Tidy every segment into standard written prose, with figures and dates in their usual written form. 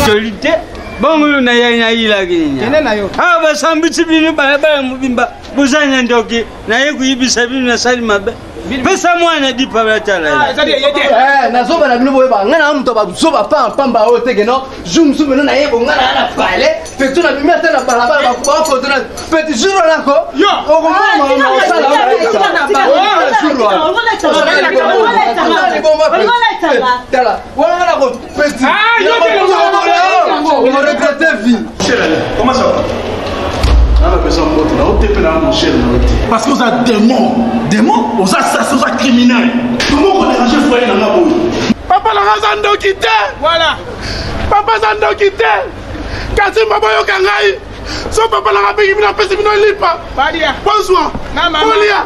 Solité. Bon, on a eu la guinée. Ah, bah, ça me dit bien, bah, Mubimba. Vous avez un doki. N'a eu que Sabine na Salimabe. Mais ça, moi, on a dit pas la tala. Nazoba na bino boyeba ngana mto ba zoba pa pamba o tege no zoom zoom no na yebo ngana na pale petu na bimia tena balabala ba kwa foto na peti juro nako yo o ko mama na sala tala wala na ko peti on regrette vie comment ça va? Parce que vous êtes démons, vous êtes assassins, vous êtes criminels. Comment on dérange le foyer dans la boue? Papa l'a zando quitté. Voilà. Papa zando quitté. Kasi papa yo kangai. So papa l'a payé mina pesi mina lipa. Bonsoir. Olia.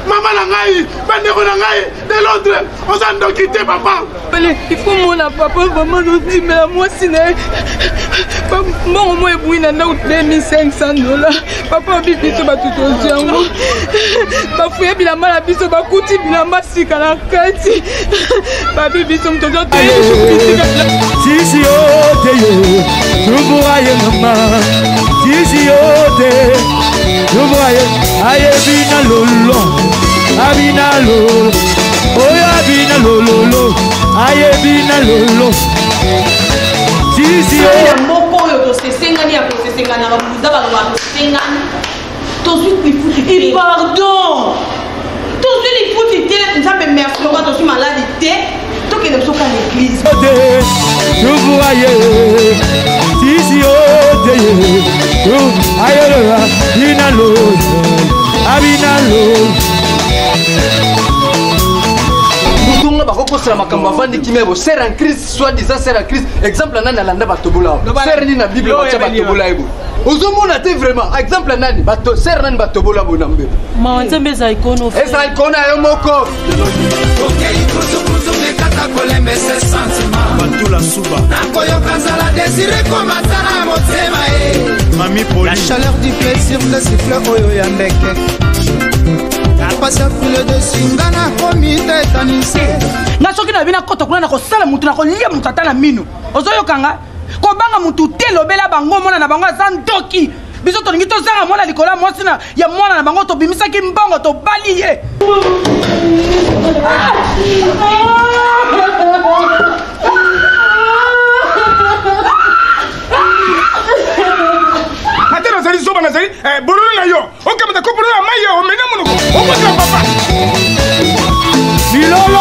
Maman l'a ngai. Bandeko l'a ngai. De l'autre, on zando quitté papa. Il faut mon papa vraiment nous dire mais moi c'est bon moi et na 2500 $. Papa bibi to ba tout oziango. Ba fuye bila mala biso ba kuti bila masika na kati. Ba bibi so mtoto te. Sisi ote yo. Tubuaye mama. Sisi ote. Tubuaye aye bina lolo. Abina lolo. Oya abina lolo. Aye bina lolo. Sisi ote. Et pardon. Tout ce qui fout il télé, ça me merci quand je suis malade tout que nous sommes à l'église. Je voyais si ote yo ayora inalo abinalo Mutunga bakoko sala makambo avandi kimebo ser en Christ soit disant ser en Christ exemple nani alanda batobola ser ni na Bible bacha batobola ebo ozomona te vraiment exemple nani bato ser nani batobola bonambe ma nzembe za ikono esa ikona yo moko okay kuzu nekata kolembe ses sentiments batula suba nakoyo kanzala désiré comme atana motema mami poli la chaleur du plaisir le sifflet oyo ya mbeke Passa plus de singana comité tanisi. Na soki na bina koto kuna na ko sala mutu na ko lia mutu atana minu. Ozoyo kanga ko banga mutu telobela bango mona na bango zandoki. Biso to ngito zanga mona likola mosi na ya mona na bango to bimisa ki mbongo to bali ye. Atena zali soba na zali bololo na yo. Okamata ko bololo ma yo mena mono. O ko tra papa. Milolo.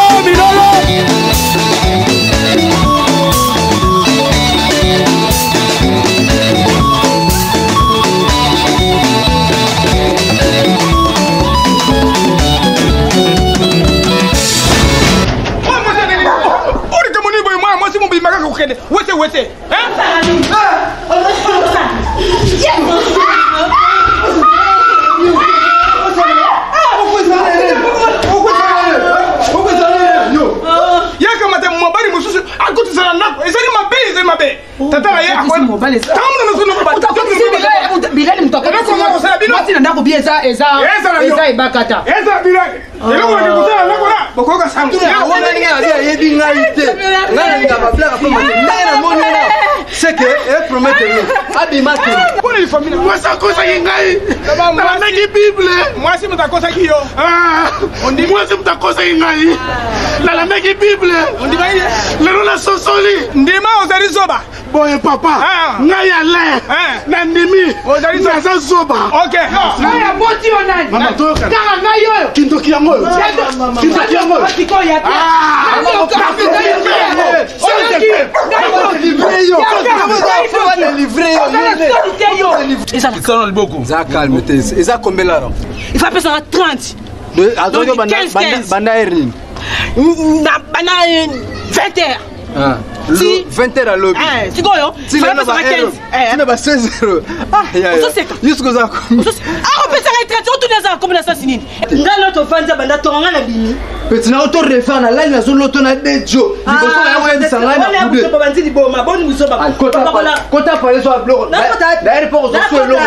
Wete. Tata ye akwa mobile ça. Tamu na sono ba. Bilali mtaka. Mwati ndako bia eza ibakata. Eza bilali. Lelo kwa kuzana ndako na bokoka sangu. Wana ninga ye bi ngaite. Ngana ninga babla kwa mama. Ndana moni na. Seke e promettre nous. Abimate. Pour les familles. Moi ça kosa ngai. Na meki Bible. Moi si mtakosa kiyo. On dit moi si mtakosa ngai. La meki Bible. On dit lelo na sosoli. Ndima ozali zoba. Boy papa, ngaya le, na ndimi, naza zoba. Ok. Ngaya boti onani. Mama toka. Kaka ngayo. Kintoki yango. Kintoki yango. Il faut appeler ça 30. Donc 15. Banda erin. Banda 20 heures. 20h à l'objet. Tu vois, tu vas passer à 15. Tu vas 16 €. Ah, jusqu'aux ça. Ah, on peut s'arrêter. Tu retournes à comme l'assassinine. Ngalo to fanja banda to ngana bini. Petit na auto refaire na line na zone loto na dejo. Ni ko na wa sanga na kude. Ko banzi di boma, boni musoba. Kota pa so ablo. D'ailleurs pour so so lo.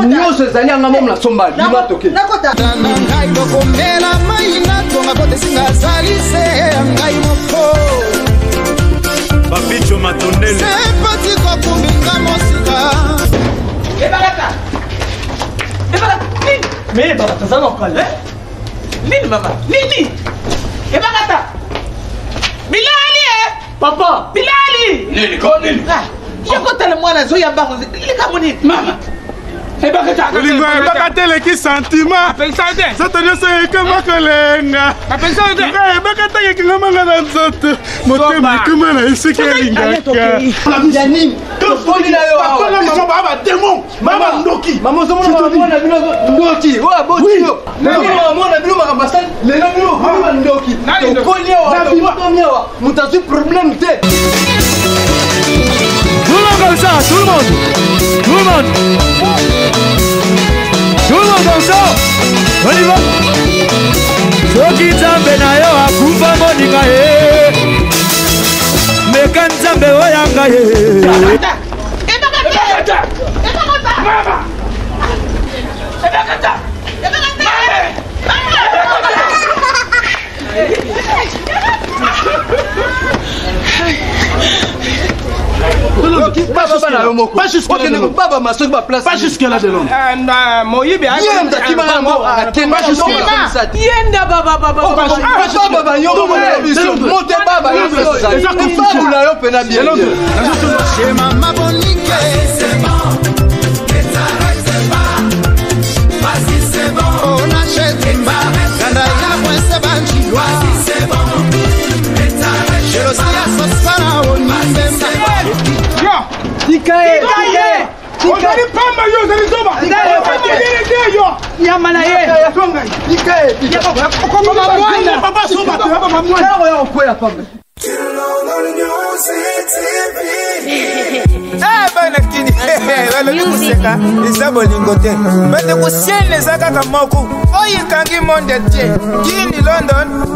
Nyo se zali anga mom na somba. Lima toke. Nakota. Ngai ko mela mai na to ngabote singa zali se ngai moko. Papicho Matondele. kumbinga mosika Mais Bagata, ça va pas. Nini maman? Nini? Et Bagata? Bilali Papa! Bilali! Nini, quoi, Nini? Je compte le mois à Zoya Baron. Les Camerounais. Maman! Bagata leki sentiment. Satania c'est que makolenga. Bagata yeki ngamanga na nzoto. Motema kuma na isiki lingaka. Yanim. Tofoni na yo. Papa maman baba démon. Maman ndoki. Maman zomo na bino ndoki. Wa botio. Maman na bino makambasani. Lelo bino maman ndoki. Tokolia wa tokolia wa. Mutazu problème te. Tout le monde comme ça, tout le monde. Tout le monde. Tout le monde comme ça. On y va. Soki Nzambe na yo akufa moninga ye. Meka Nzambe oyanga ye. Pas jusqu'à là. Pas jusqu'à là de l'homme.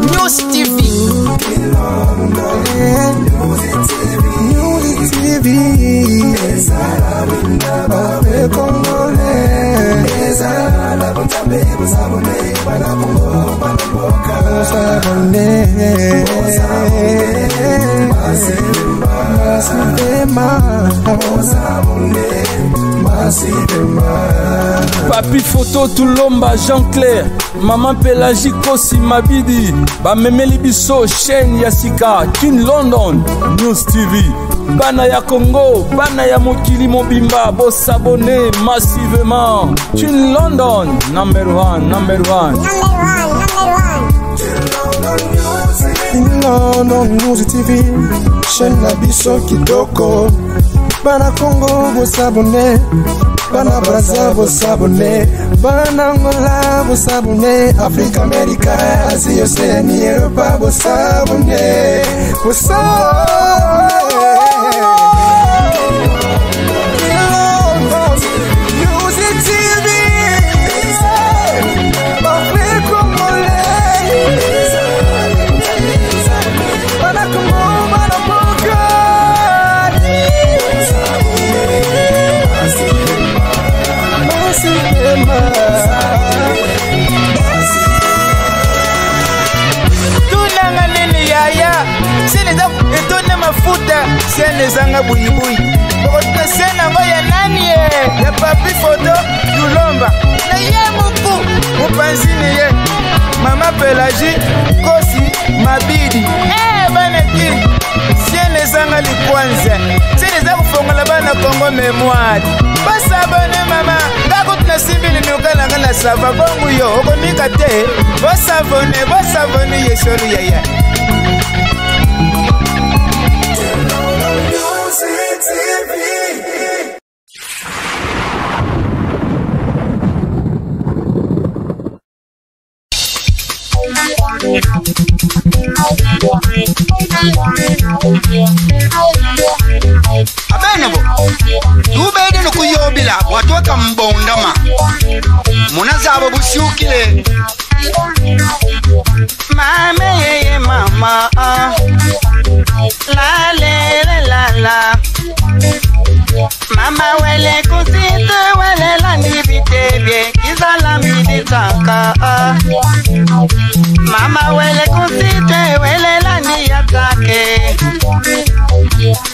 News TV. Papi photo Tulomba Jean-Claire, maman Pélagie Kosi Mabidi, bamemeli biso chaîne Yasika, Kin London, News TV, bana ya Congo, bana ya mokili mobimba, bo s'abonner massivement, Kin London, number one. London News TV, chaîne na biso kitoko. Bana Congo bo s'abonner, bana Brazza bo s'abonner, bana Angola bo s'abonner, Afrique, America, Asie, Océanie, Europe bo s'abonner, bo s'abonner. Siene zanga buibui Okote sena ngoya nani ye Ya papi photo Tulomba Na ye muku Mupanzini ye Mama Pélagie Kosi Mabidi Bana kiri Siene zanga likwanza Siene zanga kufongola bana Kongo memoire Basabone mama Ngako tunasimbili nukala ngala sava Bongu yo Okonika te Bosavone Yesholu yaya Abenebo tubede no kuyobila watoka mbondama munazabo busyukile mama yeye mama la la mama wele kusite wele la nibitebye kizala miditaka mama wele kusite wele la niyatake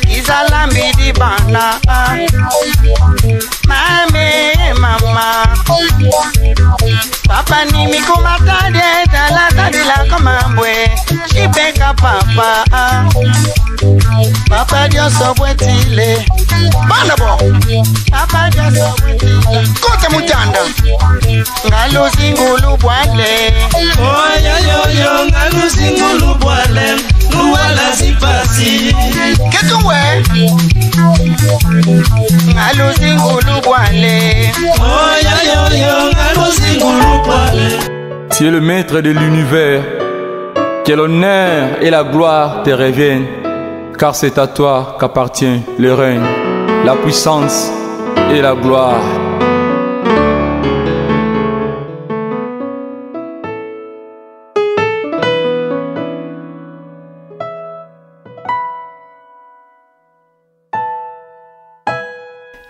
kizala mbidi bana mame mama papa ni mikumatade talatadila kamambwe shipeka papa papa dioso bwetile bana bo papa dioso bwetile kote mutanda ngalusi ngulu bwale oya yo ngalusi ngulu bwale nuwala sipasi ketuwe ngalusi ngulu bwale oya yo ngalusi ngulu bwale. Tu es le maître de l'univers, que l'honneur et la gloire te reviennent, car c'est à toi qu'appartient le règne, la puissance et la gloire.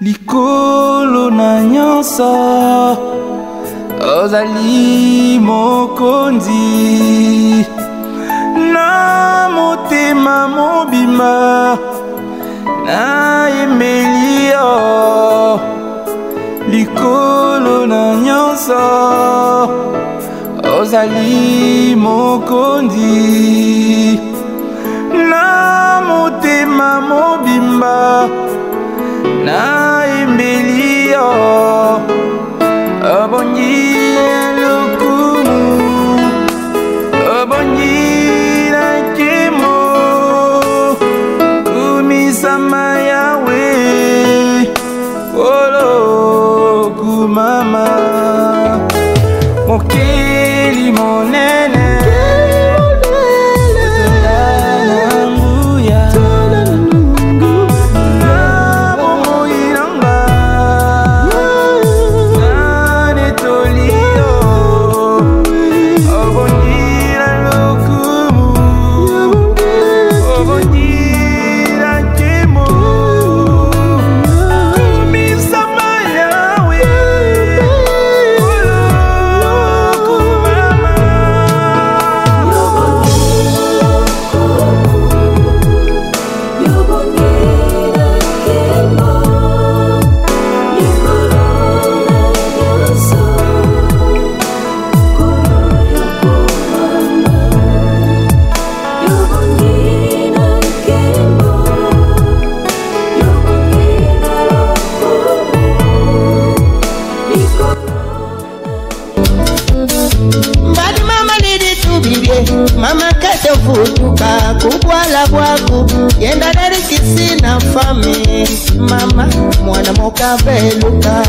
Likolo na nyonso ozali mokonzi na motema mobima na emelio likolo na nyonso ozali mokonzi na motema mobimba na emelio abongi lokumu abongi na kemo kumisama yawe olo kumama mokeli monene mama kete futuka kubwala bwaku yenda dari kisina fami mama mwana mokabeluka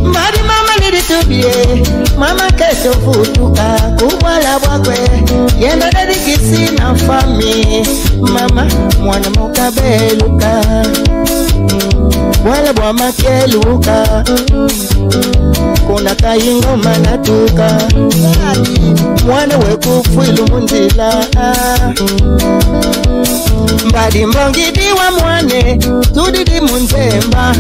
mbadi mama liditubie mama kete futuka kubwala bwakwe yenda dari kisina fami mama mwana mokabeluka wala bwa makeluka kuna kayingoma natuka mwana wekufuilu munzila mbadi mbongidi wa mwane tudidi munzemba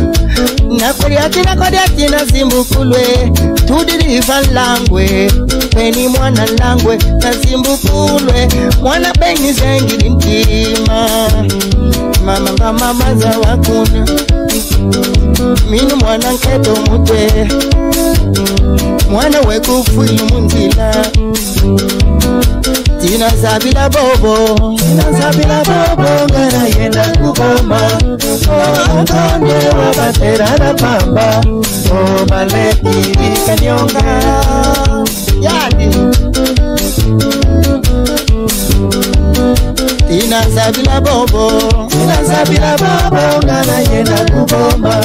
nakodiati na zimbukulwe tudidi valangwe peni mwana langwe na zimbukulwe mwana bengi zengili ntima mama mama za wakuna minu mwana nketo mutwe mwana wekufuilu munzila tina zabila bobo ngana yenda kuboma akonde wabatera na pamba maleki kanyonga yadi tina zabila bobo ngana yenda kuboma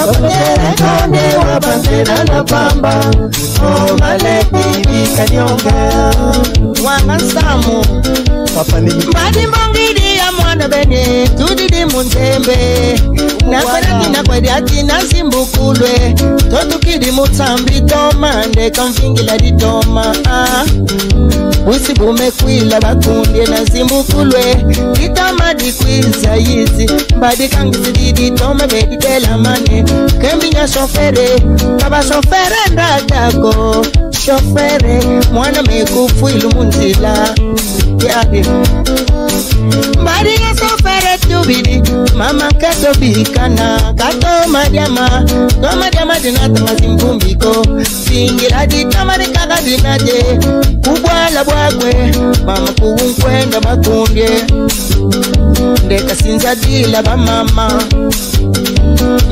akonde wabatera na pamba maleki kanyonga wangasamu mbadi mbongidi ya mwana bene tudidi munzembe nakwedi ati nazimbukulwe totukidi mutsambi tomande kamvingila ditoma usibume kwila bakundye nazimbukulwe ditama dikwiza yizi mbadi kangizididi tome beditela mane kembinya shofere kaba shofere ndadako shofere mwana mekufuilu munzila yade mbadi ya sofere tubidi mama kato bikana kato madiama dinata mazimbumbiko singira ditamari kaka dinade kubwala bwagwe mama kuunkwenda makundye ndeka sinza dila ba mama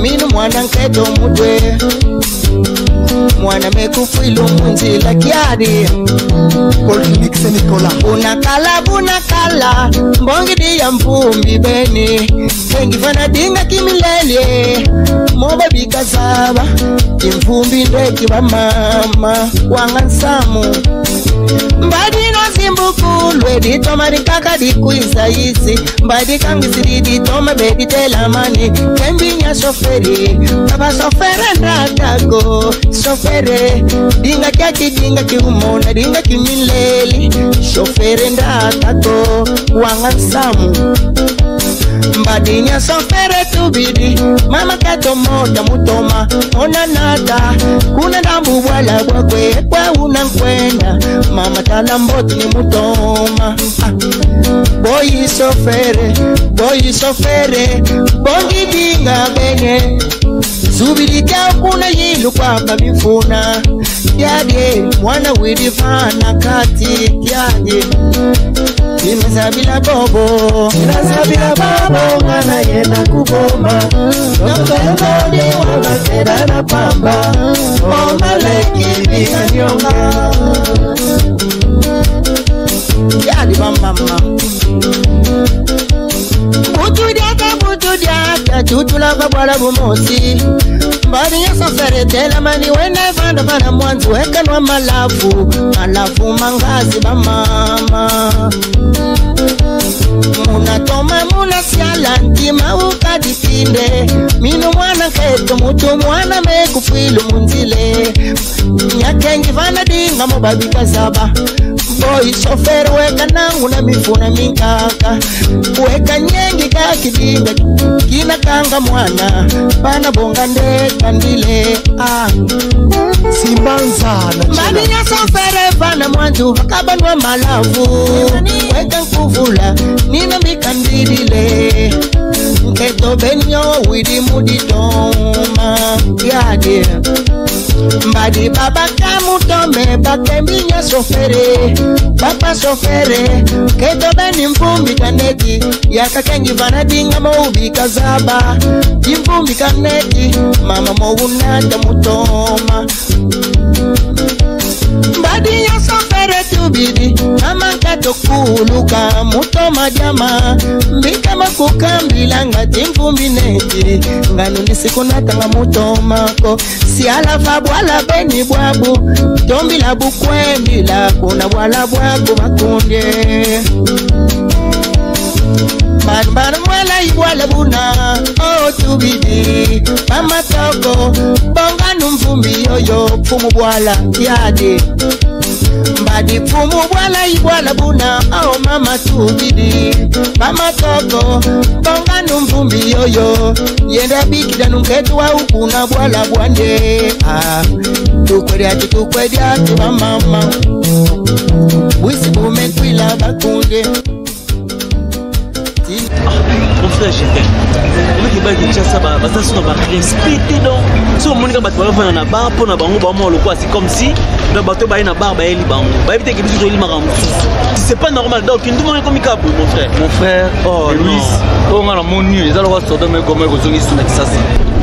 minu mwana nketo mudwe mwana mekufuilu munzila kiadi Polyclinique Saint-Nicolas bunakala mbongi diya mpumbi beni kengi fana dinga kimilele moba bikazaba imfumbi ndeki ba mama wangansamu mbadi no simbukulwe ditoma dikaka dikuiza isi mbadi kangisiri ditoma bedi telamani kembinya shoferi baba shofere ndatago shofere dinga kyaki dinga kiumona dinga kimileli shofere ndatago wangansamu mbadinya shofere tubidi mama kato moja mutoma ona nata kuna dambu wala bwakwe kwa unankwenda mama tala mboti ni mutoma boyi shofere bongi dinga benye zubidi kao kuna yilu kwa kamifuna yade mwana wirifana kati yade Inazabila bobo ngana yena kuboma Nokembodi wakatera na pamba Omaleki bikanyonga Yadi mama Butudiaka tutula kabwala bumosi Mbadi ya sofere tela mani wene vanda mwanzi wekanwa malafu mangazi ba mama Munatoma munasiala ntima ukadipinde Minu mwana keto mutu mwana mekufilu munzile Nyakengi vana dinga mubabika zaba Boy shofere weka nangu na mifuna minkaka Weka nyengi kakidinga kina kanga mwana Pana bonga ndeka ndile Simbanzana Mbadi ya sofere vana mwanzu Vakabanwa malavu Weka nkuvula Nina mbikandidile Nketo benyo widi muditoma Yade Mbadi baba kamutome Bakembinya sofere Papa sofere Keto beni mfumbi kaneti Yaka kengi vana dinga maubi kazaba Mfumbi kaneti Mama mowunata mutoma Mbadi ya sofere tubidi Mama kato kuluka Mutoma jama Mbika makukambila ngati mfumbi neti Nganu nisikunata nga mutomako Siala fabwala beni bwabu Tombila bukwendila Kuna bwala bwabu bakundye Banban mwala ibwala buna Oh tubidi Mama toko Bonga numfumbi yoyo Fumu bwala yade Mbadi fumu bwala ibwala buna Oh mama tubidi Mama toko Bonga numfumbi yoyo Yenda bikida nunketu wa ukuna bwala bwande Tukwedi atu mama Wisi bume kwila bakunde Mon frère, je t'aime. On va dire que ça va respecter donc. Si on monte bateau va na bar pour na bango bango le quoi c'est comme si le bateau va na bar ba eli bango. Ba éviter que biso zo eli makambo. C'est pas normal donc tout le monde commeikabu mon frère. Mon frère, oh Louis, on a mon nu, ils allons sortir mais comme ils ont sur ça.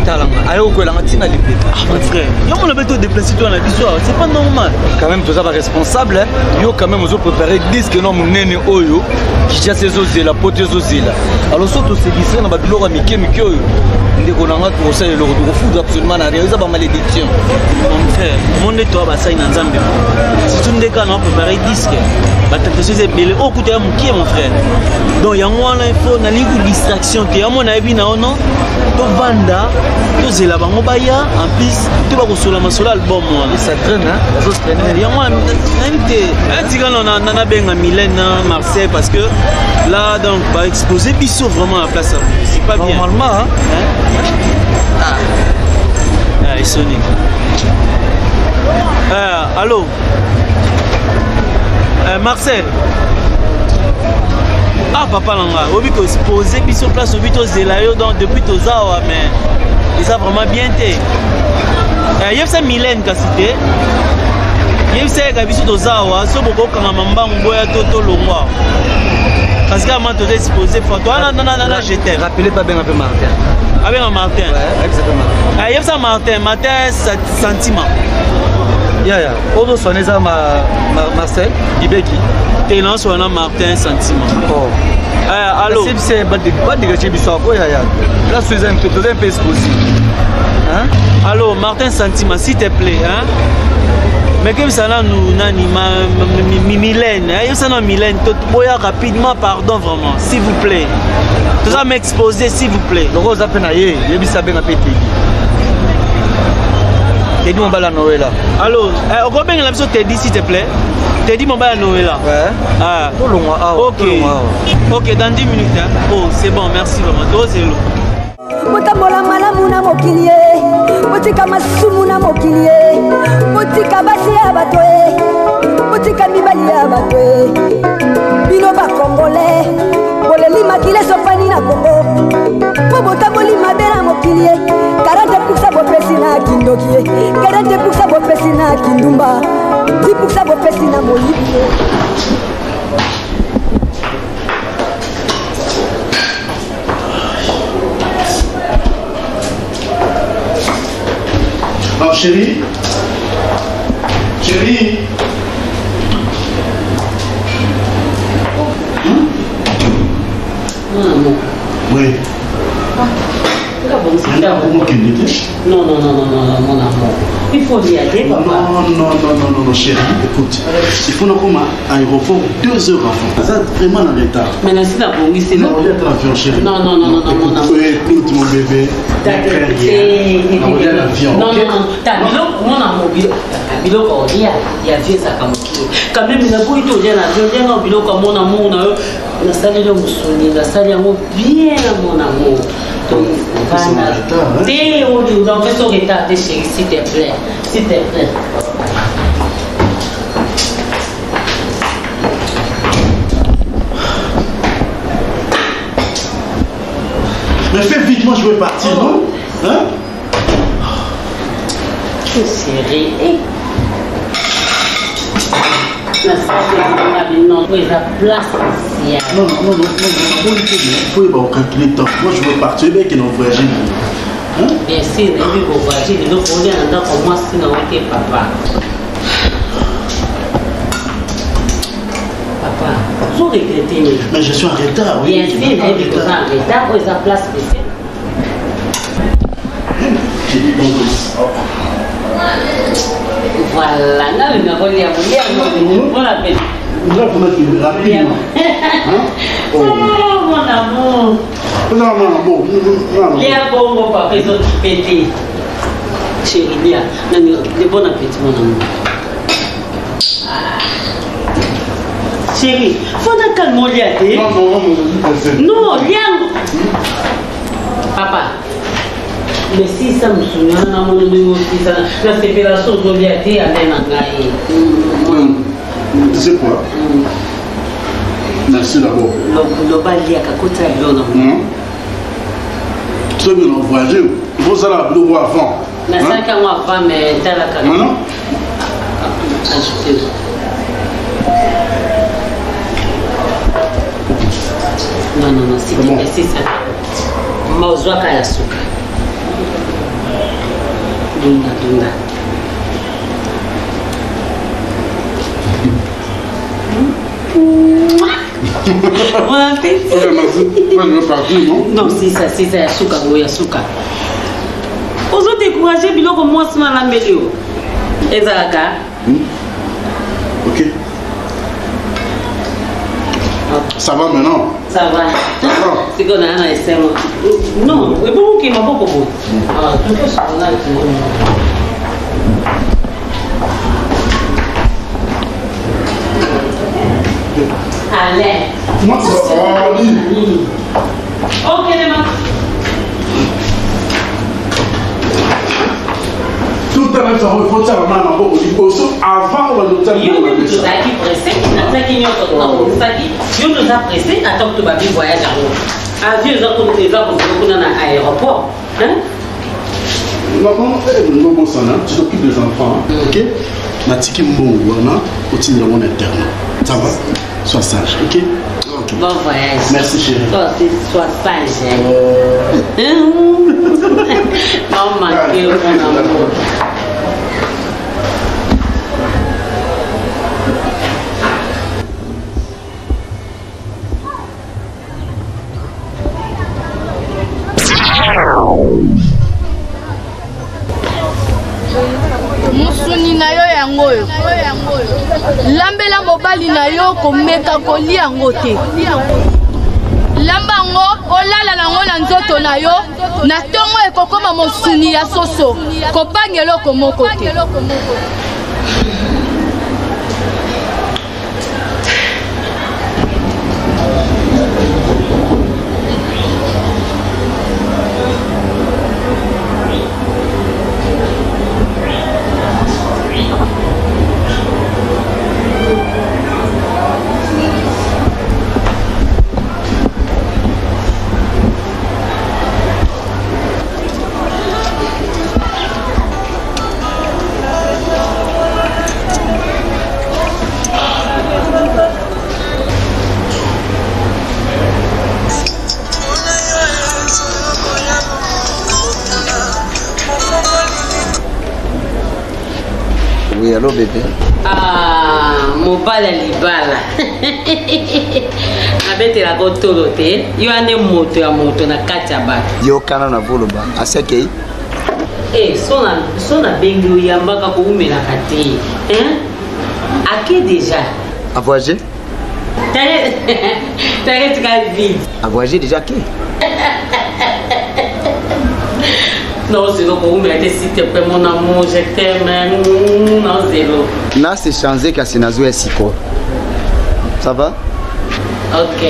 Talanga, ayo ko la tina lipe. Ah mon frère, yo mon bateau déplacé toi na biso, c'est pas normal. Quand même toi ça va responsable, yo quand même vous préparer disque non mon nene oyo. Qui chasse les la pote les alors surtout c'est lycée na ba biloko mike oyo ndeko nanga to ça le refuse absolument na rien ça ba malédiction mon frère mon de toi ba ça ina nzambe si tu ndeka na préparer disque ba tentation c'est belé au côté mukie mon frère donc yango wana il faut na ligu distraction te amo na ebi na ono to vanda to zela bango baya en plus to ba ko sola masola album moi ça traîne hein les autres traînent yango na invité atika na benga Mylène Marseille parce que là donc va exposer biso vraiment à la place c'est pas bien normalement hein? Ah, Sonic. Allô Marcel. Ah papa Langa, obi ko poser biso place obi to zelayo donc depuis to zawa mais ils a vraiment bien été. Yefsa Mylène kasité. Yefsa ka biso to zawa so boko kanga mambangu boya to longwa. Parce que moi to disposer photo non je t'aime. Rappelez pas bien un peu Martin. Ah bien Martin. Ouais, exactement. Yefsa Martin sentiment. Ya. Odo soneza Marcel Ibeki. Télan sona Martin sentiment. Oh. Allô. C'est pas de bisoko ya. Là c'est un peu exposé. Hein? Allô Martin sentiment s'il te plaît, hein? Mais comme ça là nous nani Mylène, hein? Ça non Mylène, tout boya rapidement pardon vraiment, s'il vous plaît. Tout ça m'exposer s'il vous plaît. Donc on s'appelle naie, yebisa ben apeti. T'es dit mon bal à Noël. Allô, on va bien la mission t'es dit s'il te plaît. T'es dit mon bal à Noël. Ouais. Ah. Ok, dans 10 minutes. Hein. Oh, c'est bon, merci vraiment. Toi, c'est l'eau. Motamola malamu na mokili motika masumu na mokili motika basi ya bato motika mibali ya bato bino ba congolais boleli makile sofani na Congo po botamoli mabe na mokili 40% bopesi na kindoki 40% bopesi na kindumba 10% bopesi na moyibi. Alors chérie, oui. Non, mon amour. Il faut y aller, papa. Non, chérie, écoute. Il faut nous comme à l'aéroport 2 heures avant. Ça vraiment en retard. Mais là, c'est la bonne, c'est là. Non, l'avion, chérie. Non, mon amour. Écoute, mon bébé. Non, t'as mon amour. Biloko il y a vieux ça comme quand même il a beau il y a l'avion non biloko mon amour na salle de musuni na salle yango bien mon amour donc voilà t'es au dans fait son état de chérie s'il te plaît mais fais vite, moi je veux partir, non? Hein? Chérie, non, place spéciale. Non, il faut calculer le temps. Moi je veux partir, mais qu'ils ont voyagé. Bien sûr, il faut voyager, il faut aller en temps pour moi, sinon, ok, papa. Papa, vous regrettez. Mais je suis en retard, oui. Bien sûr, il faut en retard pour la place spéciale. Voilà, là, il m'a volé à vous. On l'appelle. Rapidement. Oh, mon amour. Non. Léa Bongo, papa, ils ont tout pété. Chérie, Léa, de bon appétit, mon amour. Chérie, faut que calme Léa. Non, Léa. Papa. Mais si ça me souvient, la séparation aujourd'hui a été à tu sais quoi? Merci d'abord. Le bali à côté de l'eau. Tu sais, nous avons voyagé. Il faut ça la bleu avant. Mais ça, quand on va mais t'as la caméra. Non. Non, c'est ça. Mauzwaka ya suka. Dunga. Bon appétit. Moi, je veux partir, non? Non, c'est ça, Yasuka. Aux autres découragés, biloko moi, c'est la météo. Ezaka. Ok. Ça va maintenant? Ça va. C'est qu'on a un essai. Non, c'est beaucoup qui m'a beaucoup. Ah, tout ce qu'on a. Allez. Moi, ça va. Ok, les mains. Tout ça même ça faut ça vraiment un bon aussi avant on va nous dire yo même tout ça qui pressé na ça qui n'y a pas ça qui yo nous a pressé attends que tu vas vivre voyage avion za ko teza ko kuna na aéroport hein maman non bon ça tu t'occupes des enfants OK na tiki mbongo wana otindira mon interne ça va sois sage OK bon voyage merci chérie sois sage non manquer mon amour. musuni na yo yango oyo lambela mobali na yo komeka kolia yango te lamba yango olala nango na nzoto na yo na ntongo ekokoma mosuni ya soso kobanga eloko moko te Oui, allô bébé. Ah, mobala libala. Abetela ko tolote. Yo ane moto ya moto na kati ya bato. Yo kana na voloba. Aseke. Sona bengi yambaka ko umela kate. Hein? Ake déjà. A voyager? T'arrêtes vite. A voyager déjà qui? Non, zéro, s'il te plaît, mon amour, je t'aime. Non, zéro. Là, c'est changé qu'à Sénazo et Siko. Ça va? Ok.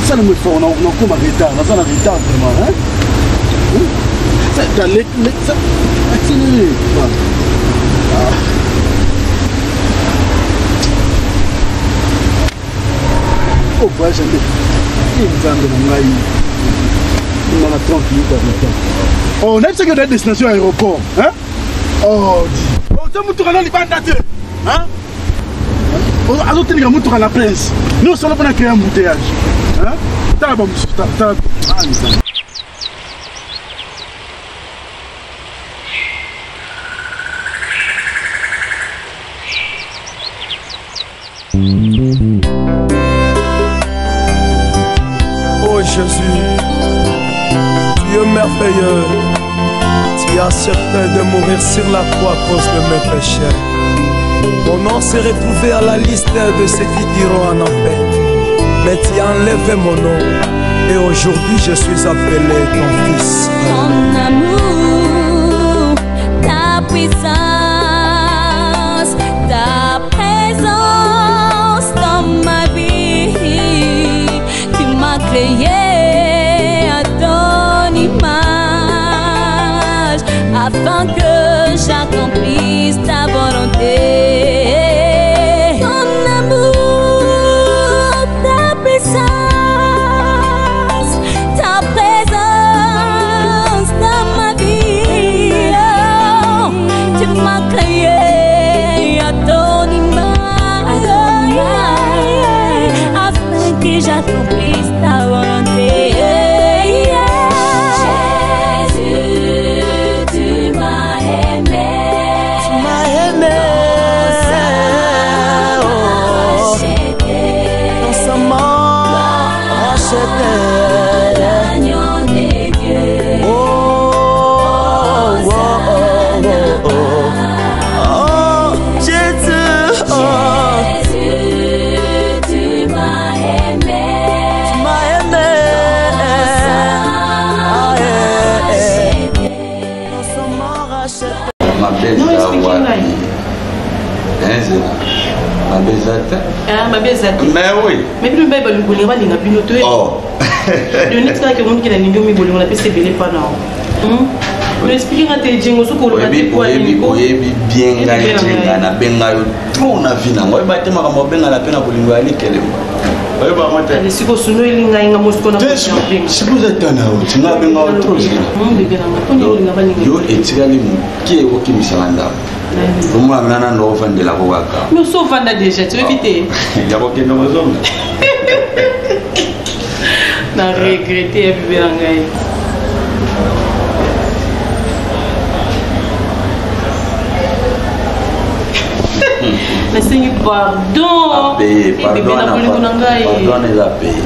Ça ne me fait, on a comme un retard, on a un retard vraiment, hein? Ça, ça, accéléré. Oh, bah, j'aime bien. Il me semble que on a 30 minutes à retard. Oh, on a dit que notre destination aéroport, hein? Oh, dis. Oh, tu as mon tour à l'alimentation, hein? Alors, tu as mon tour à la presse. Nous, on a créé un embouteillage. Hein? Oh Jésus, tu es merveilleux. Tu as accepté de mourir sur la croix à cause de mes péchés. Mon nom s'est retrouvé à la liste de ceux qui diront en enfer. Mais tu as enlevé mon nom. Et aujourd'hui je suis appelé ton fils. Ton amour, ta puissance, ta présence dans ma vie. Tu m'as créé à ton image afin que j'accomplisse ta volonté. Ton amour, ta puissance, j'accomplisse ta volonté. Jésus, tu m'as aimé. mabeza wapi? Mabeza ta? Mabeza ta. Mais oui. Mais puis le bail bolingo va linga bino to. Oh. Le net ka ke mon ki na ningo mi bolingo na pese belé pa na. Mais expliquer quand tu jingo so ko lo mati kwa ni ko yebi bien nga jinga na benga yo trop na vina ngo ba tema kama benga la pena bolingo ali kele. Oyo ba mata. Ni siko suno ilinga inga mosko na benga. Sibuza tana o tinga benga o trop zina. Mungu benga ko ni linga ba linga. Yo etikali mu ki o kimisanga. Rumwa nana ndo ofandela ko waka. Mais so fanda déjà tu veux quitter. Ya ko kendo mozonga. Na regretter bébé ngai. Nasengi pardon. Pardon na pardon les a payé.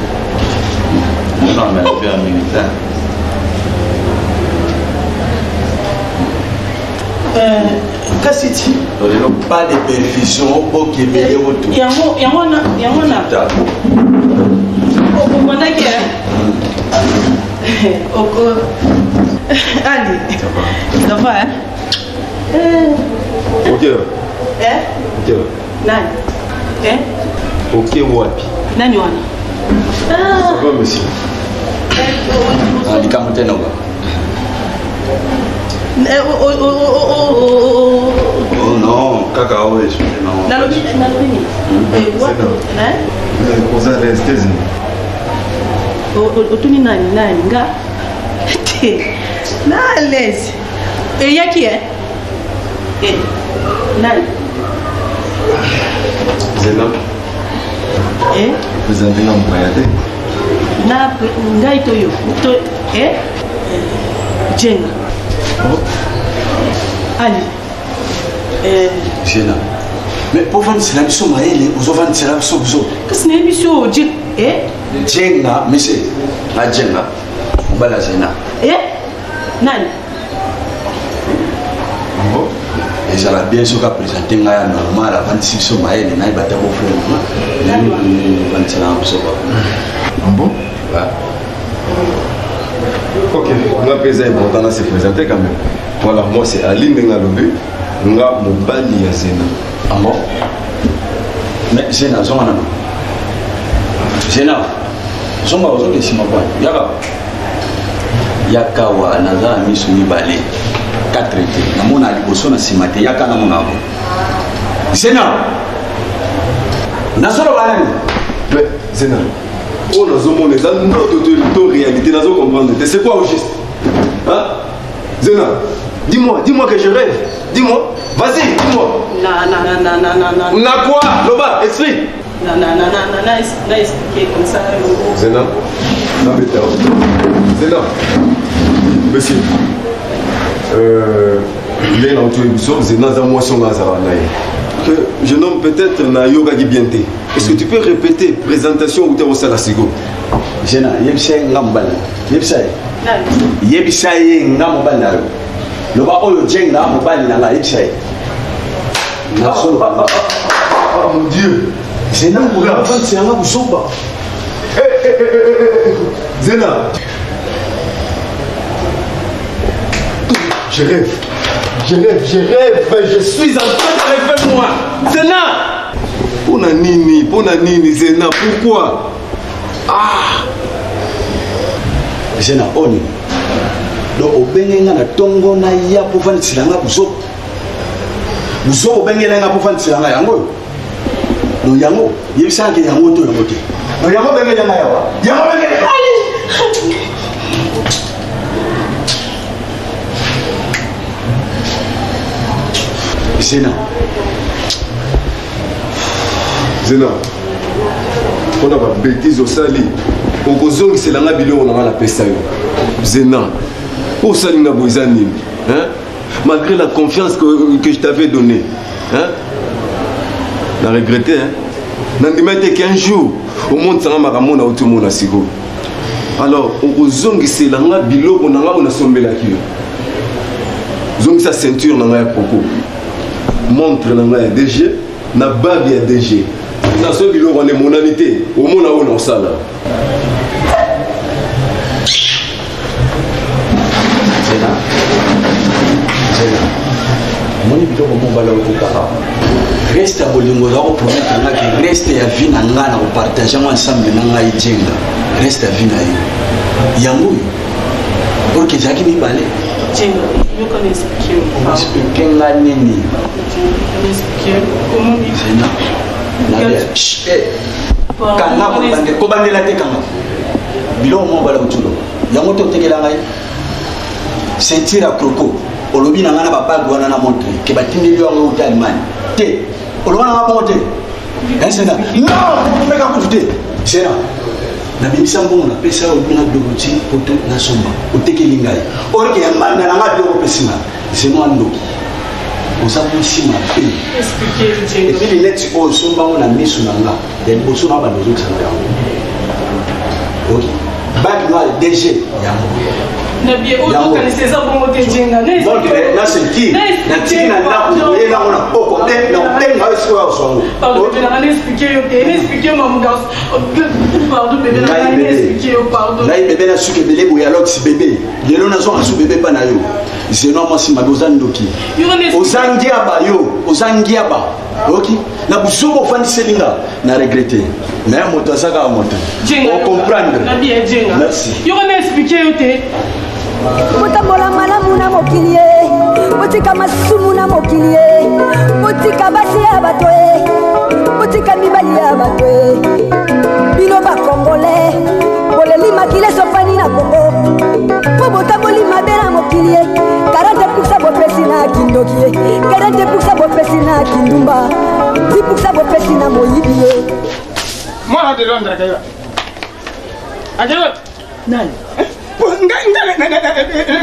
Non mais faire militaire. Kasiti. Pas de perfusion pour qu'il y ait retour. Yamona. Oko mandaki Oko. Ali. Ça va hein? Ok. Ok. Nani? Ok wapi? Nani wana? Ça va monsieur? Alikamute noga. Oh non, kaka wewe non. Nalobi. Vous allez rester Otuni nani nga? Na les. Yaki nani? Zena. Vous avez l'employé. Na ngai toyo. Jenga. Ali. Jenga. Mais pour vendre c'est la mission maëlle, vous vendez c'est la mission vous. Qu'est-ce que c'est mission Jenga, monsieur. La Jenga. On va la Jenga. Nani? Et ça va bien sûr qu'à présenter un normal avant de se marier, il n'y a pas de problème. Bon? Ok, on a pesé important à se présenter quand même. Voilà, moi c'est Ali Mengalobé, on a mon bali à Zena. Ah bon? Mais Zena, Zona. Zena, Zona, aujourd'hui, c'est ma boîte. Yakawa, Naza, Missouni Balé. 4 étés. Namona liboso na simate yaka na monabo. Zena. Nasolo balani. Mais Zena. On a zoomé dans notre réalité, nous comprendre. C'est quoi au juste? Hein? Zena, dis-moi que je rêve. Dis-moi. Vas-y, dis-moi. Non. Na quoi? Loba, explique. Non, expliquer comme ça. Zena. Zena. Monsieur. Les gens Zena Zamoisson Nazaranaï. Que jeune homme peut-être na yoga gibiente. Est-ce que tu peux répéter présentation ou t'es au salasigo? Zena, yebisay ngambal. Yebisay. Yebisay ngambal na yo. Loba oyo jenga mobali na nga yebisay. Oh mon Dieu. Zena moula avant c'est un busoba. Zena. Je rêve, je suis en train de rêver moi. Zena. Pona nini, Zena, pourquoi? Zena, oni. Donc, obengenga na tongo na ya pour faire silanga buso. Buso obengenga pour faire silanga yango. No yango, yebisa ke yango to yango te. No yango bengenga yawa. Yango bengenga. Zena. On a pas bêtise au sali. Au cozon c'est la ngabilo on a la pesta yo. Zena. Au sali na boizani. Hein? Malgré la confiance que je t'avais donnée. Hein? Na regretté hein. Nandimete qu'un jour au monde ça m'a ramona au tout monde à sigo. Alors au cozon c'est la ngabilo on a sombela ki. Zong sa ceinture na nga propos. Montre na ya DG na babi ya DG na so bilo on est monalité au mona on en sala Zena moni biloko mobala okokaka reste ya bolingo za kopromettre nga ke reste ya vie na nga na kopartage yango ensemble na ngai jenga reste ya vie na yo yango oyo porke ezalaki mibale explike nga nini kanga kobandela te kanga biloko mobala kotulo yango te otekela ngai ceinture ya croco olobi na nga na babage wana na montre ke batindeli yango euta allemagne te oloba na nga bongo te sena non meka kutu te sena nabimisa mbongo napesa olobi na biloko poto nasomba otekeli ngai orke ya manda na nga biloko opesinga seno andoki oza mosima pe epili neti oyo osombango na miso na nga ya liboso na bando ozokisanga yango bage nga dg yango naseki natiki na ndako oye nango na poko nakotenga oyo sikoyo osongo ngai bebe na suki ebele boye alokisi bebe lelo nazonga su bebe mpa na yo zeno mwasi mabe oza ndoki oza ngiaba yo oza ngiaba oki na buzobo ofandiselinga na regrete me moto aza kaka moto ocomprendre merci botambola malamu na mokili ye botika masumu na mokili ye botika basi ya bato ye botika mibali ya bato ye bino bakongole boleli makile sofani na kongo po botamboli mabe na mokili ye 40% bopesi na kindoki ye 40% bopesi na kindumba 10% bopesi na moyibi ye mwana de Londres kayo ajayo nani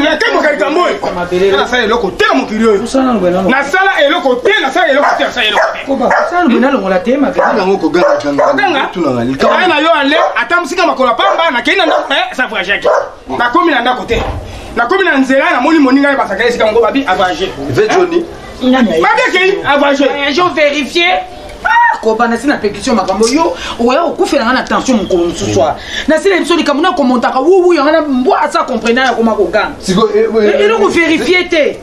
nakemo kalika moyo nasala eloko te na mokili oyo nasala eloko te nasala eloko te nasala eloko te aya na yo ale ata mosika makolo pamba nakei na ndako sa voyage yake nakomi na ndako te nakomi na nzela namoni moninga ye basaka esika mongo babi avage babekei avage vérifier kobana sina pétition makambo yo oya okufela ngana tension mokolo mosusu na sila biso likambo na komontaka wuwu yanga na mbwa asa comprendre ya koma kogana eloko vérifier te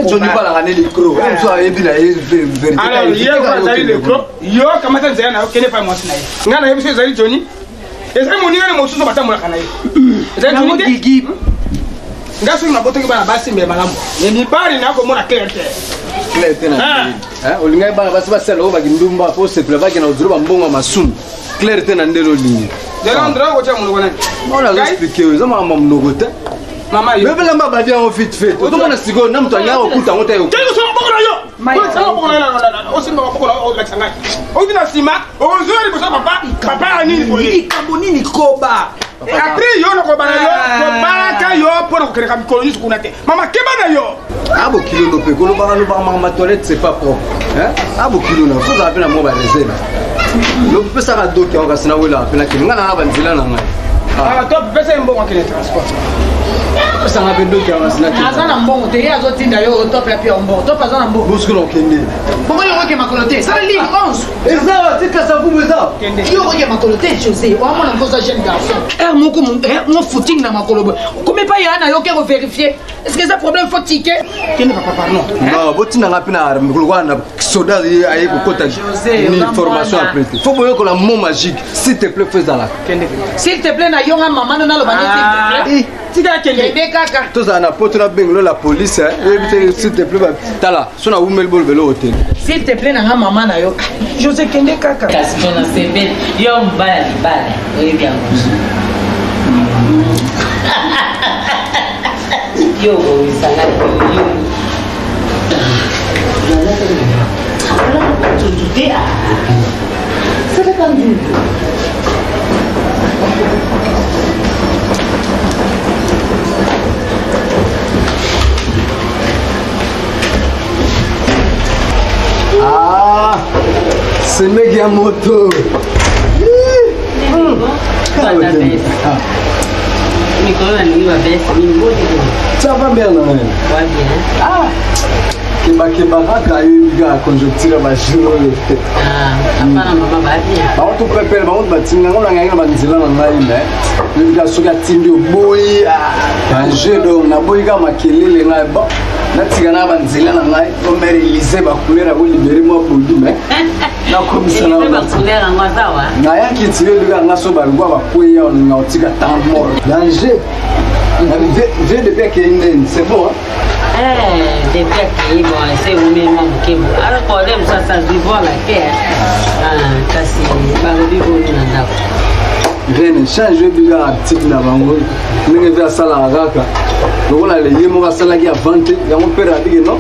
Johnny balanga ne micro so ayebi la vérité alors hier quand t'as eu le micro yo kamata nzela na kene pa mwasi na ye ngana yebiso ezali Johnny ezali moninga ne mosusu batambola kana ye ezali Johnny gigi ngaso na botoki bana basi mbe malamu ne mibali na ko mona clair te olingai bana basi basala oyo bakindumba po seple bakena ozoloba mbongo masumu clarté na ndelo olingi onazoexplike oyo eza makambo monoko te bebelamba babi yango vite fait otomona sikoyo na moto anyaka okuta yango te ovina nsima ozoya liboso papa ya nini likambo nini koba apres yo nakobana yo kobalaka yo mpo na kokeleka mikolo nyonso kuna te mama keba na yo abokilo mpe kolobaka ma toilette c'est pas propre abokilo na fozala mpe na mwa bareserve lopesaka doki yango kasi nawelaka mpe nakende nga nanga banzela na ngai to pesa mbongo akende transport pesanga mpe doki yango kasi nakende aza na mbongo te ye azotinda yo top ya pia mbongo top aza na mbongo bosikola okende bongo yo oke makolo te sala ligne 11 eza tikasa vumu eza yo oke makolo te José oamona nkoza jeune garçon moko mo footing na makolo boye komi pa ya na yo ke vérifier est-ce que eza problème faut ticket kende papa pardon non botindanga mpe na mikolo wana soda aye kokota ni formation après te fo boyokola mot magique s'il te plaît fezala s'il te plaît na yo nga mama no naloba ni tika kende kaka tozala na poto na bengelo la police eyebi te s'il te plaît tala so na wumeli bolobelo hotel s'il te plaît na nga mama na yo José kende kaka kasi tona sebe yo mbala libala oyebi yango yo oyisanga yo Ah, semeki ya moto. Tchapa bien non. Ah. Keba kaka yiga conjoncture majuro le. Apana mama babi. Ba to prepare ba on batinga ngona nganga banzila na ngai me. Yiga soka tindi boyi. Danger do na boyi ka makelele ngai ba. natikana banzela na ngai omere Élysée bakulera kolibere mwa bodu me nakomisana nayaki tire luka nga so balukwa bakweya oninga otika temps mort danger ve de bien kende c'est bon depuis qu'il bon c'est vraiment beaucoup alors quand même ça se voit la terre kasi balobi boni na ndako Vene change biga article na bango ndenge vya sala kaka lokola le yemo ka sala ki avante ya mon père abige non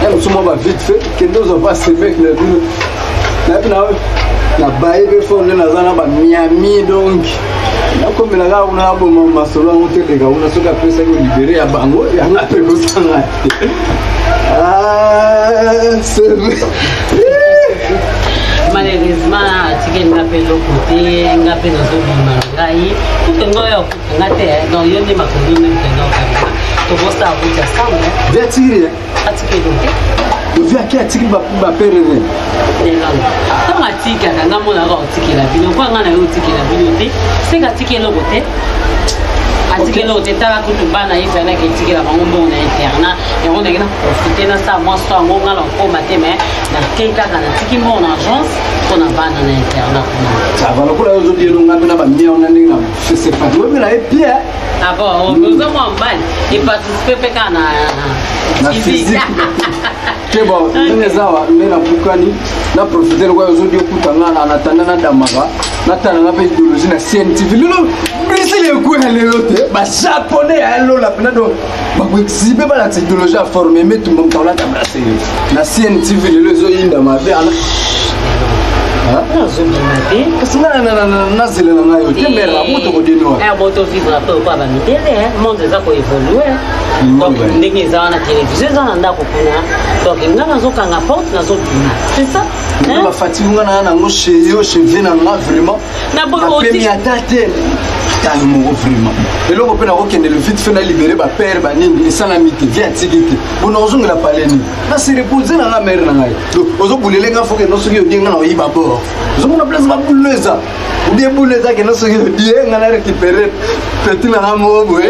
ya musumo ba vite fait que nous va se mec na bino na baye be fo na zana ba miami donc na komela ka una bo mama solo on te de ka una soka pesa ko libérer ya bango ya na pe ko sanga c'est malheureusement tike ngape lokote ngape nazo bima ngai kutengo yo ngate no yo ndi makondini kutengo kabisa to bosta abuja sana vetiri atike dote ovia ki atike ba perere ndelanga kama tika nga mona ka otike la bino kwa nga na yo otike la bino te seka tike lokote atike lokote tala kutu bana ifa na ke tike la bango na interna et on est là profiter na ça moi soit ngo ngala ko matin mais na keka kana tiki mon agence on a bana na interna ça va lokula yo zodi lo ngana ba mia on ndinga c'est pas toi mais là et puis ah bon on nous a moins mal et participer kana na physique que bon nezawa mena pukani na profiter kwa yo zodi okutanga na natana damaga natana na idéologie na scientifique lolo brisile ko helelote ba japonais allo la pena do ba ko exhiber ba la technologie à former mais tout le monde la tabasser na scientifique lelo zo inda ma be ala kasi na zela na ngayo temera moto ko dino moto vivre peu kwa ba mitele monde za ko évoluer donc ndenge za na télévision za na ndako kuna donc ngana zo kanga porte na zo bina c'est ça hein ba fatigue ngana na ngo chez vina na vraiment na bo aussi atate tani mo vraiment eloko pena ko kende le vite fait na libérer ba père ba nini esala mite via tigite bona ozonga la paleni na se reposer na mère na ngai donc ozo bulele nga foke no soki odinga na oyiba bo ozo mona place ba buleza ou bien buleza ke no soki odinga na récupérer petit na mo bo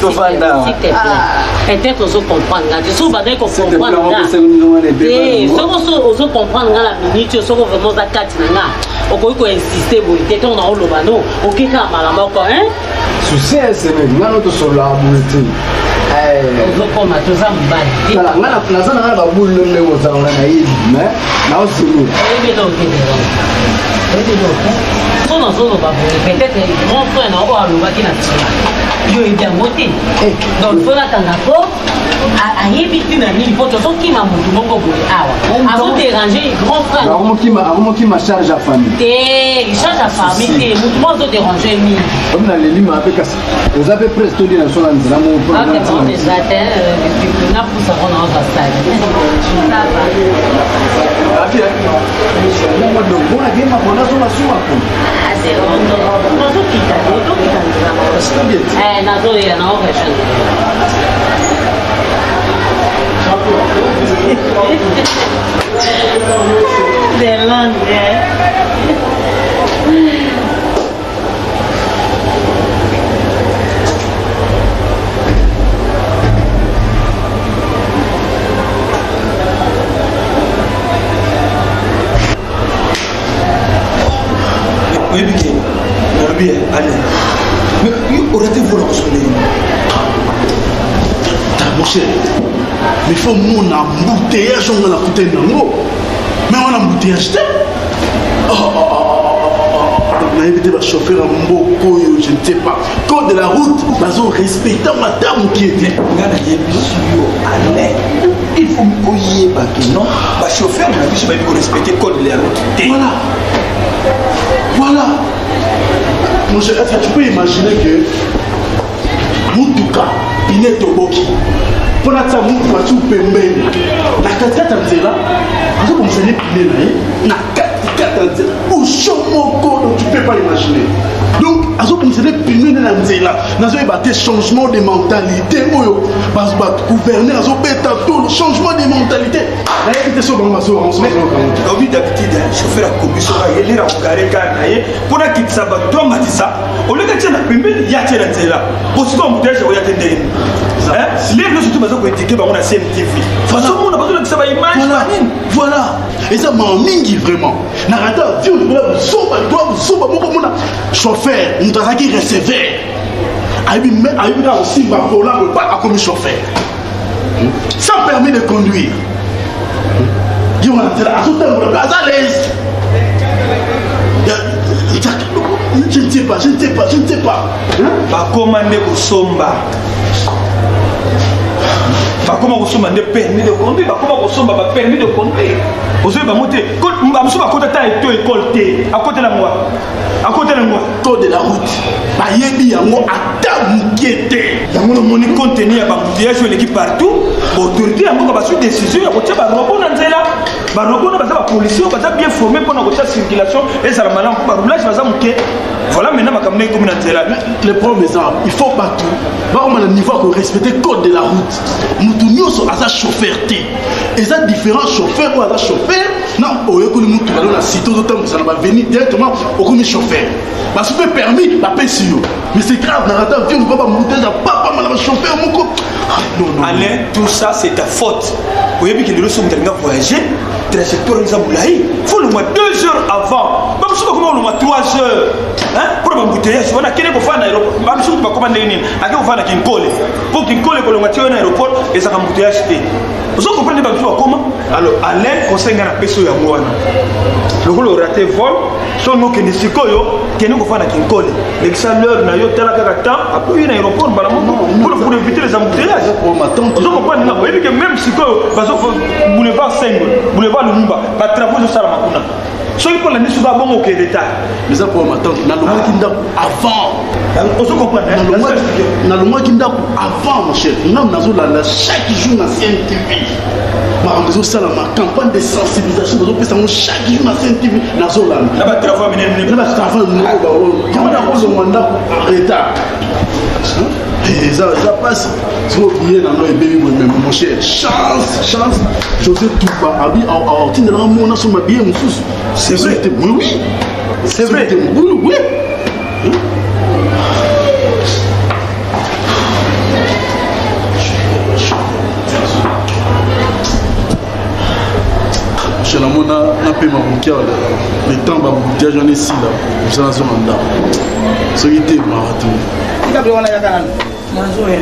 to fanda peut-être ozo comprendre nga so ba dai ko comprendre nga so comprendre nga la minute so ko vraiment za kati na nga okoiko insister bo te on a oloba no okeka malama ko hein souci c'est même ngano to solo abulete okoma to zambali la ngana plaza na ba bullo le mo za na yi mais na osulu ebe do sono ba peut-être mon frère na o aloba ki na tsila yo ida moté donc faut la tanga ko a yebiti na nini poto so ki ma mutu mongo boye awa azo déranger grand frère aromo ki ma charge à famille te charge à famille te mutu mongo déranger mi comme na leli ma peka vous avez presque dit na sola nzira mo pour ah c'est bon déjà depuis na pour ça on a va ça ah bien mo do bona game ma bona so na suma ko ah c'est bon non so kita na zo ya na operation de Londres. Oui, Biké, bien, allez. Mais aurait-il voulu consoler? Mon cher, mais il faut mon embouteillage, on a la fouté nango. Mais on a embouteillage. On a évité le chauffeur à Mboko, je ne sais pas. Code de la route, nous avons respecté madame qui était. Il faut me pas que non. Le chauffeur, on a respecter le code de la route. Voilà. Voilà. Mon cher, tu peux imaginer que Moutouka, il est au Boki. Pour la table, on va tout pember. La 4-4 à Zéla, on va commencer à piler là. Na 4-4 au chaud tu peux pas imaginer. Donc azo conseiller pinu na nzela nazo battre changement de mentalité oyo bas gouverner azo beta tout le changement de mentalité na yete so bango maso ensemble au but d'habitude chauffeur a commission a yeli ra ngare kana ye pona kitsa ba traumatiser au lieu que tena pembeni ya tena nzela posiko mudesha oya tendeni les gens surtout bazo ko étiquer bango na CMTV façon mona bazo na ba image voilà et ça m'a mingi vraiment na rata vieux doit soba moko mona chauffeur mutazaki recevoir aibi na aussi ba volant pas comme chauffeur sans permis de conduire qui on a dit à tout temps à l'aise je ne sais pas ba commander ko somba ba comment kosomba de permis de conduire ba comment kosomba ba permis de conduire ozo ba monter ko mbamuso ba kota ta eto école té à côté de moi code de la route ba yebi yango ata mukiete yango no moni contenir ba bouteillage l'équipe partout autorité yango ba su décision ya kotia ba robot na nzela ba robot na ba policier ba bien formé pour na kotia circulation et ça la malam ba roulage ba za muke voilà maintenant ma kamne comme na nzela le problème est ça il faut pas tout ba on a le niveau que respecter code de la route mutu nyoso aza chauffeur té et ça différents chauffeurs ou aza chauffeur non oyo ko mutu ba na site to temps ça va venir directement au comme chauffeur parce que permis ba pesio mais c'est grave na rata vieux pas monter da papa mal chauffeur moko non Alain tout ça c'est ta faute oyo bi que le sommes tellement voyager trajectoire za boulaï faut le moins 2 heures avant ba musuba comment le moins 3 heures hein pour ba bouteillage on a kene ko fana aéroport ba musuba ba commande nini ake ko fana kinkole pour kinkole ko le moins na aéroport et ça ka bouteillage té vous comprenez ba musuba comment alors Alain conseil ngana peso ya mwana le raté vol son no kene sikoyo kene ko fana kinkole l'exhaleur na yo tala ka temps après na aéroport bala pour éviter les embouteillages vous comprenez na oui que même sikoyo bazo boulevard boulevard Lumumba ba travaux de sala makuna so il faut la nisu ba bongo ke l'état mais ça pour ma tante na lo kinda avant on se comprend na lo kinda avant mon cher nam nazo la chaque jour na CNTV ma réseau sala ma campagne de sensibilisation bazo pesa mo chaque jour na CNTV nazo la ba travaux minene na ba travaux minene ba comment on se manda retard et ça passe si vous oubliez dans nos bébés mon cher chance José Touba abi a tine na mo na so ma bien mususu c'est vrai oui c'est vrai oui je la mona na pe ma mon cœur le temps ba boutia j'en ai ici là ça na so manda so qui était marathon Gabriel wana yakana nazoya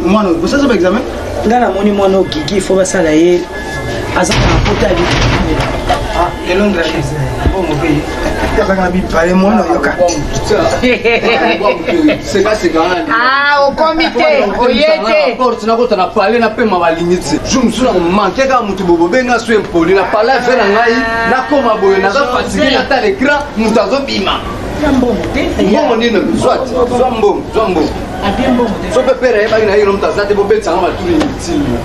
mwana vous avez examen ngana moni mwana okiki faut basala ye aza na pota bi ah lelo ndrakiza bon mo paye kaka na bi pare mwana yoka c'est quand ah au comité oyete porte na kota na parler na pema balingitse jumsu na manke ka mutu bobo benga so empoli na parler vers ngai na koma boye na za fatigué na ta l'écran mutazo bima mbongo nini soit mbongo abien mbongo so pepere ba ina hiro mtazate bo betsa ngama tuli mtili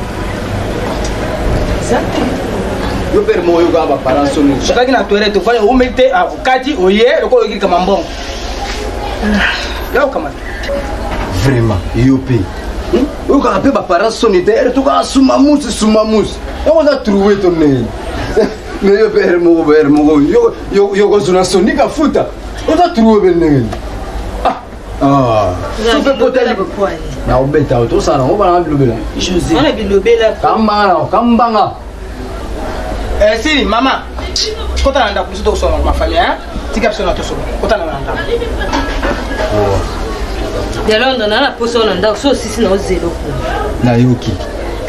exact yo per moyo ga ba paranso ni shakaki na toilette fanya umete avukati oye loko yoki kama mbongo yao kama vraiment yope yo ka pe ba paranso ni te to ka suma musi yo za trouver ton nez mais yo per mo yo ko zona sonika futa on a trouvé le nez. Ah. Tu peux peut-être quoi? Na obeta to sana on va na bilobela. José. On a bilobela. Kambanga. Si maman. Kota nanda kuso to so ma famille hein. Tika so na to so. Kota nanda. Ya London na poso nanda so sisi na 0. Na yoki.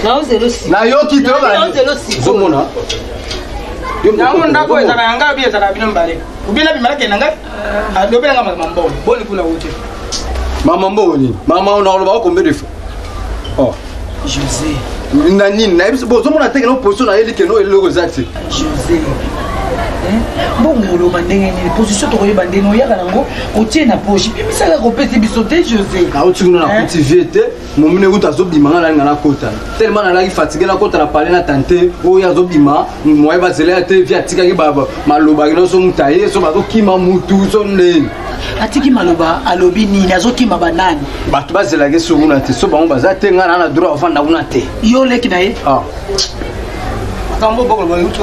Na 0. Na yoki to ba. Na 0. Zomona. Yango ndako ezaka yanga bi ezaka bino mbale. Ubina bi malake nanga. Adobela ngama mambo. Boni kuna wote. Mama mboni. Mama ona oloba ko mbede. Oh. José. Nani na biso bo zomona teke no position na yeli ke no eloko zati. José. Bongo oloba ndenge ni position to koyeba ndenge oyaka nango otie na poche. Bisaka ko pesi biso te José. Ka otingo na cultiver te. momine uta zobima ngana ngana kota tellement na laki fatigué na kota na parler na tante o ya zobima moye ba zela te via tika ki baba maloba kino so mutaye so ba ko kima mutu so ndeni atiki maloba alobi nini azokima banani bato bazela ke so muna te so ba on baza te ngana na droit ofanda una te yo leki na ye ah kambo boko ba yutu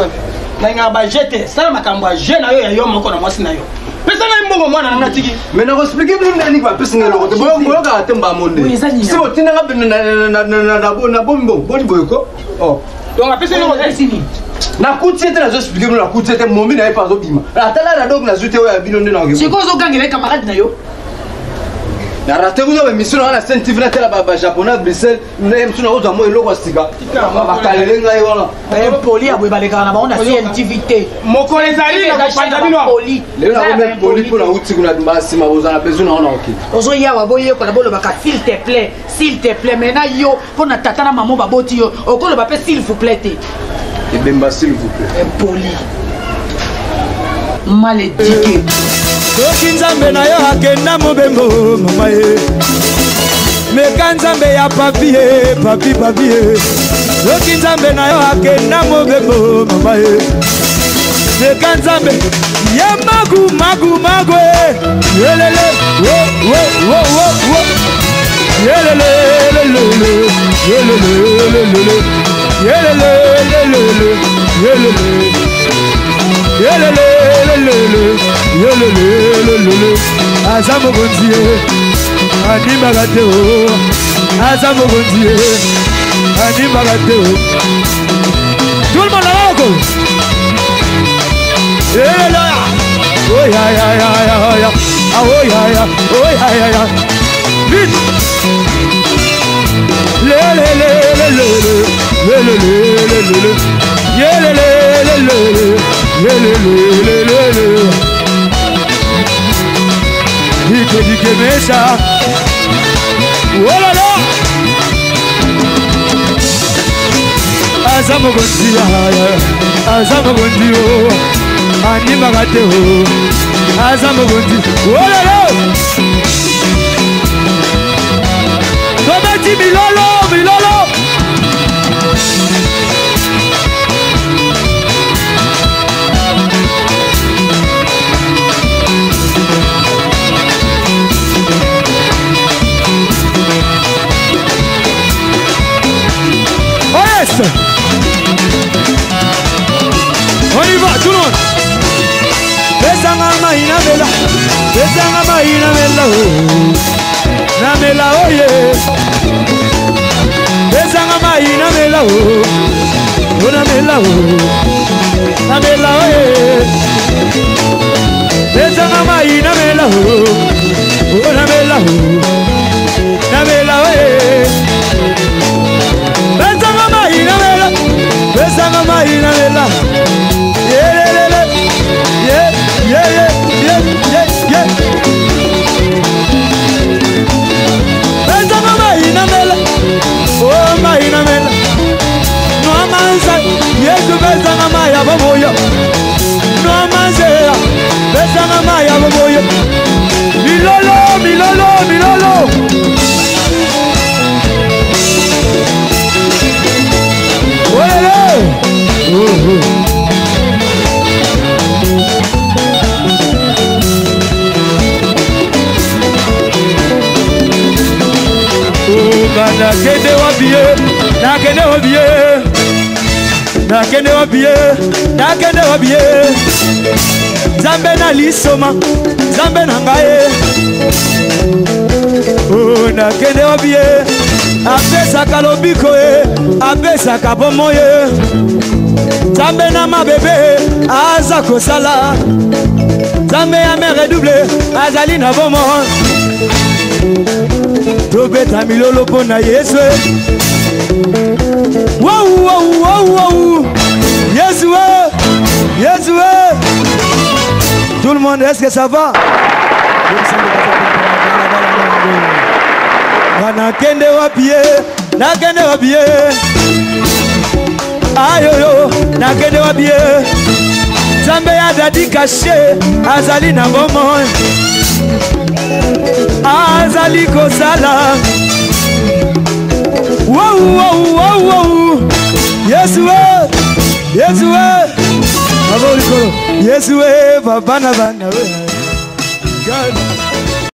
na nga ba jete sala makambo je na yo ya yo moko na mwasi na yo pesa na mbongo mwana na tiki mais na expliquer bien ndeni ba pesa ngelo ko te boyo ka temba monde si bo tina ngabe na bombo boni boyko oh donc apesa no esini na kutie te na zo expliquer na kutie te mombi na pas obima atala na dog na zute o ya bino ndena ko siko zo gangele camarade na yo na raté vous avez mission na Saint Tivna tela ba japonais Bruxelles na mission oza mo eloko sika ba kalele ngai wana poli abwe baleka na baona scientifique moko ezali na kopanda bino poli le na même poli pour na uti kuna basi maboza na besoin na ona ok ozo ya waboye ko na bolo baka s'il te plaît mais na yo pour na tata na maman baboti yo okolo ba pe s'il vous plaît te et bemba s'il vous plaît poli malédiqué soki nzambe na yo akenda mobembo mama ye meka nzambe ya papi ye papi ye soki nzambe na yo akenda mobembo mama ye meka nzambe ye magu ye yelele wo yelele aza mokonzi ye andimaka te o aza mokonzi ye andimaka te o tout le monde alako yelela oyayayaya aoyaya oyayaya vite lelelelelele yelelelelele dike mesha wolala aza mokonzi aza mokonzi o andimaka te o aza mokonzi wolala tobeti milolo on y va tout le monde besanga maina mela na mela oye besanga maina mela o na mela oye besanga maina mela o na mela oye besanga maina mela yelele yeah besanga maina mela oh maina mela no amanza yesu besanga maya bomoyo no amanza besanga maya bomoyo milolo nakende wabie Zambe na lisoma Zambe na ngaye nakende wabie apesa kalobiko apesa kabomo Zambe na mabebe aza kosala Zambe ya me redouble azali na bomo tobeta milolo pona Yesu wow Yesu tout le monde est-ce que ça va nakende wapie ayoyo nakende wapie Zambe ya dadi caché azali na bomo azali kosala Yesu, Papa na bana we. God.